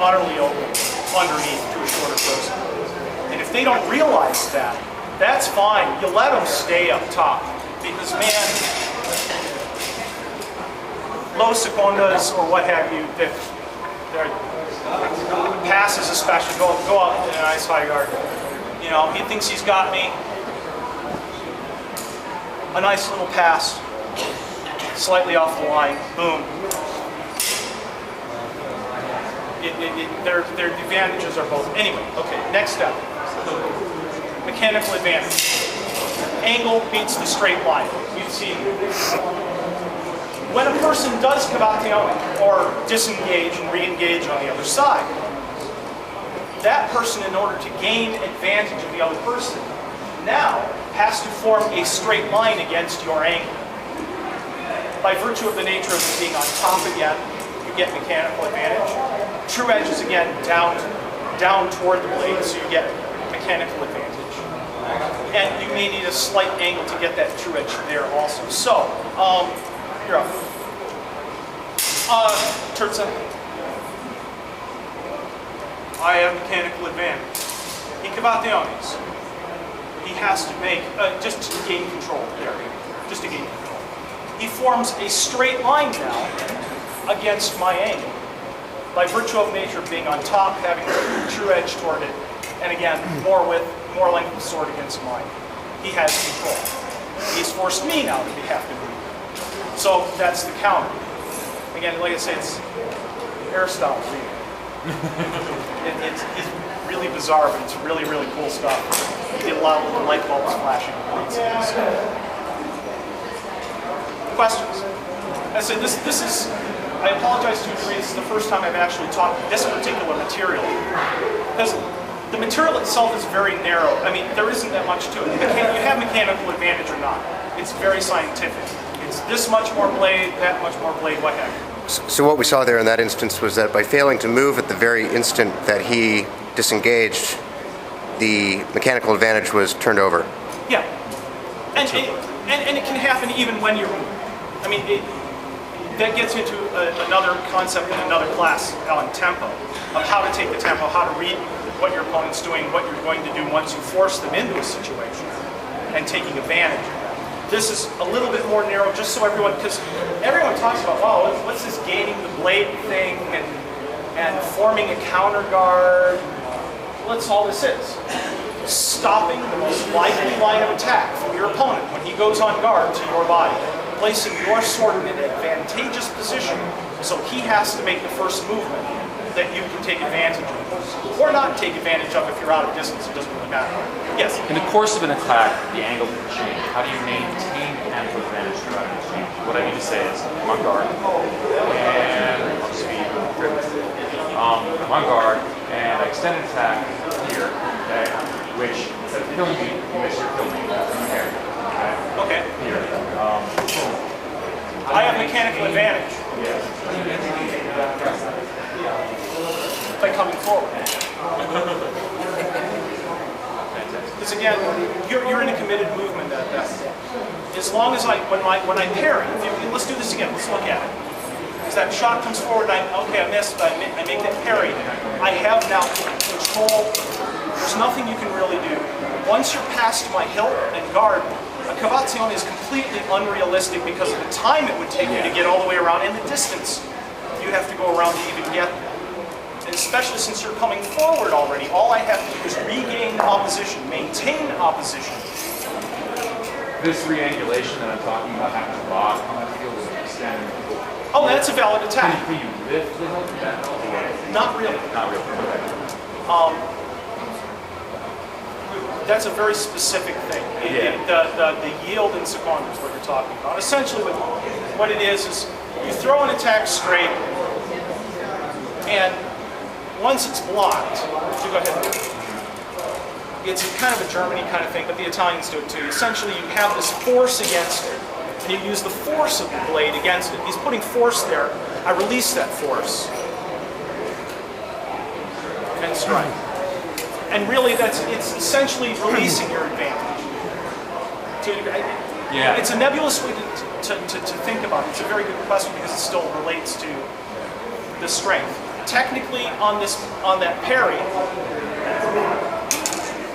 utterly open underneath to a shorter person. And if they don't realize that, that's fine. You let them stay up top. Because, man, low secondas or what have you, their passes especially, go out in a nice high guard. You know, he thinks he's got me. A nice little pass, slightly off the line, boom. Their advantages are both. Anyway, okay, next step. Mechanical advantage. Angle beats the straight line. You see, when a person does cavatione or disengage and re-engage on the other side, that person, in order to gain advantage of the other person, now has to form a straight line against your angle. By virtue of the nature of it being on top again, you get mechanical advantage. True edge is again down toward the blade, so you get mechanical advantage. And you may need a slight angle to get that true edge there also. So, you're up. Terza. I have mechanical advantage. He cavationes. He has to make, just to gain control there. Just to gain control. He forms a straight line now against my angle. By virtue of nature of being on top, having a true edge toward it, and again, more width, more length of sword against mine. He has control. He's forced me now to have to move. So that's the counter. Again, like I say, it's Aristotle reading. It's really bizarre, but it's really, really cool stuff. You get a lot of little light bulbs flashing. Questions? I said this is, I apologize to you three, this is the first time I've actually taught this particular material. Because the material itself is very narrow. I mean, there isn't that much to it. You have mechanical advantage or not. It's very scientific. It's this much more blade, that much more blade, what have you. So what we saw there in that instance was that by failing to move at the very instant that he disengaged, the mechanical advantage was turned over. Yeah. And it can happen even when you're moving. I mean, that gets into another concept in another class on tempo, of how to take the tempo, how to read what your opponent's doing, what you're going to do once you force them into a situation, and taking advantage of that. This is a little bit more narrow, just so everyone, because everyone talks about, wow, what's this gaining the blade thing, and forming a counter guard. Well, that's all this is. Stopping the most likely line of attack from your opponent when he goes on guard to your body. Placing your sword in an advantageous position, so he has to make the first movement that you can take advantage of. Or not take advantage of if you're out of distance, it doesn't really matter. Yes? In the course of an attack, the angle can change. How do you maintain mechanical advantage throughout an exchange? What I mean to say is, I'm on guard, and I'm speed, I'm on guard, and I extend an attack here, okay, which instead of killing me, you miss your kill me here. Okay. Here. I have mechanical advantage. Yeah. By coming forward. Because again, you're in a committed movement at that. As long as when I parry, let's do this again, let's look at it. As that shot comes forward, I missed, but I make that parry. I have now control. There's nothing you can really do. Once you're past my hilt and guard, a cavazione is completely unrealistic because of the time it would take you to get all the way around and the distance you have to go around to even get there. And especially since you're coming forward already, all I have to do is regain opposition, maintain opposition. This reangulation that I'm talking about happens a lot on that field with standing. Oh, that's a valid attack. Can you lift the hilt with that? Not really. Not really. Okay. That's a very specific thing. The yield in seconda is what you're talking about. Essentially, what it is you throw an attack straight, and once it's blocked, you go ahead. It's kind of a Germany kind of thing, but the Italians do it too. Essentially, you have this force against it, and you use the force of the blade against it. He's putting force there. I release that force and strike. And really, it's essentially releasing your advantage. Yeah. It's a nebulous way to think about it. It's a very good question because it still relates to the strength. technically on that parry,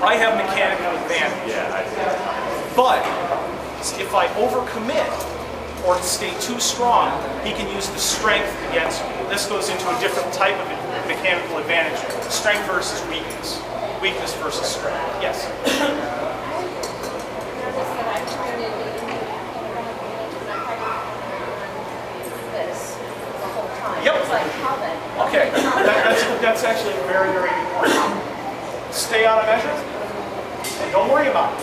I have mechanical advantage. But if I overcommit or stay too strong, he can use the strength against me. This goes into a different type of mechanical advantage: strength versus weakness, weakness versus strength. Yes. Yep. Okay, that's actually very, very important. Stay out of measure, and don't worry about it.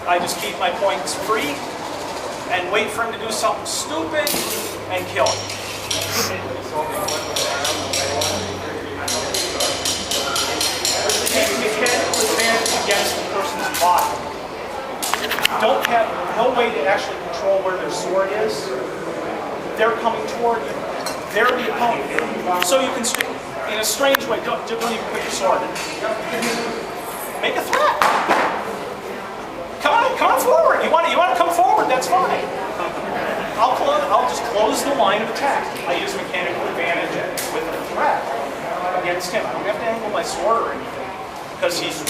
I just keep my points free and wait for him to do something stupid and kill him. Take mechanical advantage against the person's body. Don't have no way to actually control where their sword is. They're coming toward you. They're the opponent. So you can, in a strange way, don't even put your sword in. Make a threat. Come on forward. You want to come forward? That's fine. I'll just close the line of attack. I use mechanical advantage with a threat against him. I don't have to angle my sword or anything because he's in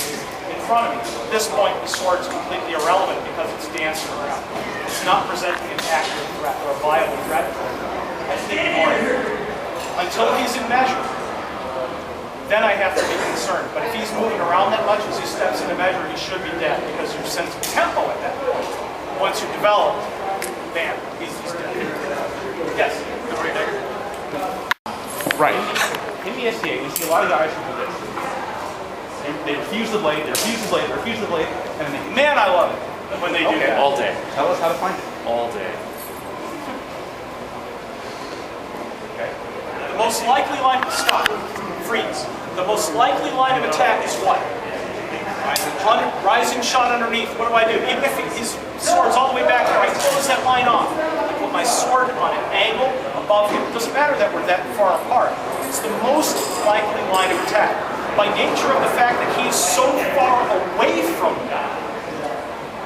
front of me. At this point, the sword is completely irrelevant because it's dancing around. It's not presenting an accurate threat or a viable threat. I just ignore it until he's in measure. Then I have to be concerned. But if he's moving around that much as he steps into measure, he should be dead because you've sensed tempo at that point. Once you've developed, bam, he's dead. Yes? Right. In the STA, we see a lot of guys who do this. They refuse the blade, they refuse the blade, they refuse the blade, and then they... Man, I love it when they do that. All day. Tell us how to find it. All day. Okay. The most likely line of stop, freeze. The most likely line of attack is what? Rising shot underneath. What do I do? Even if his sword's all the way back there, I close that line off. I put my sword on an angle above him. It doesn't matter that we're that far apart. It's the most likely line of attack. By nature of the fact that he's so far away from me,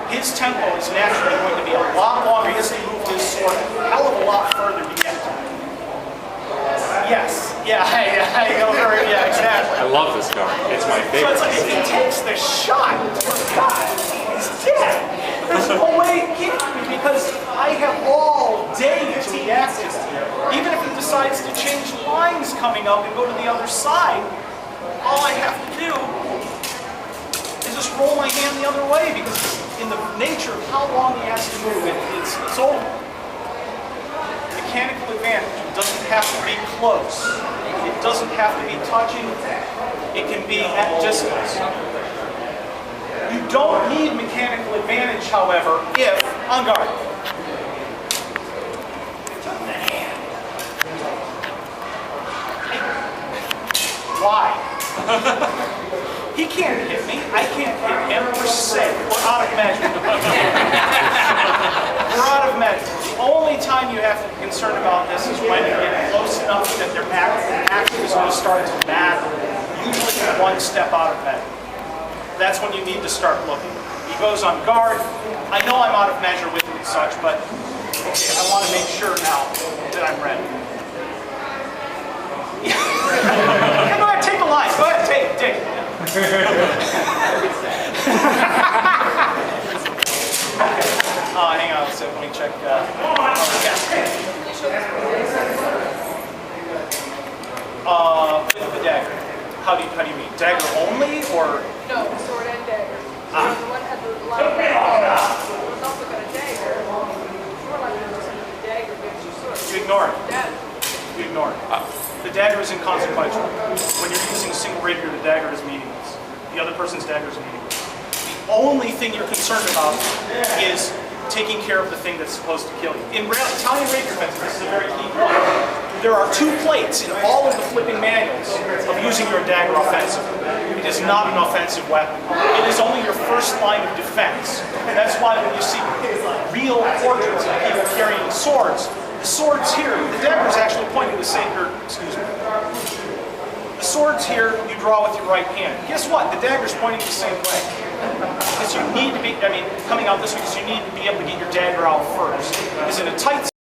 his tempo is naturally going to be a lot longer. He has to move his sword a hell of a lot further to get to me. Yes. Yeah, exactly. I love this card. It's my So favorite. it's like if he takes the shot, God, he's dead. There's no way he can't be because I have all day to react to it. Even if he decides to change lines coming up and go to the other side, all I have to do is just roll my hand the other way because in the nature of how long he has to move, it's over. Mechanical advantage. It doesn't have to be close. It doesn't have to be touching. It can be at distance. You don't need mechanical advantage, however, if on guard. Why? He can't hit me. I can't hit him. We're safe. We're out of measure. We're out of measure. The only time you have to be concerned about this is when you get close enough that their action is going to start to matter. Usually one step out of measure. That's when you need to start looking. He goes on guard. I know I'm out of measure with him and such, but okay, I want to make sure now that I'm ready. Yeah, go ahead, take the line. Go ahead, take it. Hang on a second, let me check. The dagger. How do you mean? Dagger only, or? No, sword and dagger. So the one had the line of was also got a dagger. More like the dagger gives you sword. You ignore it. That. You ignore it. The dagger is inconsequential. When you're using single rapier, the dagger is meaningless. The other person's dagger is meaningless. The only thing you're concerned about is taking care of the thing that's supposed to kill you. In Italian rapier fencing, this is a very key point. There are 2 plates in all of the flipping manuals of using your dagger offensively. It is not an offensive weapon. It is only your first line of defense. That's why when you see real portraits of people carrying swords, the sword's here. The dagger is actually pointing the same, the swords here, you draw with your right hand. Guess what? The dagger's pointing the same way. Because you need to be, I mean, coming out this way, because you need to be able to get your dagger out first.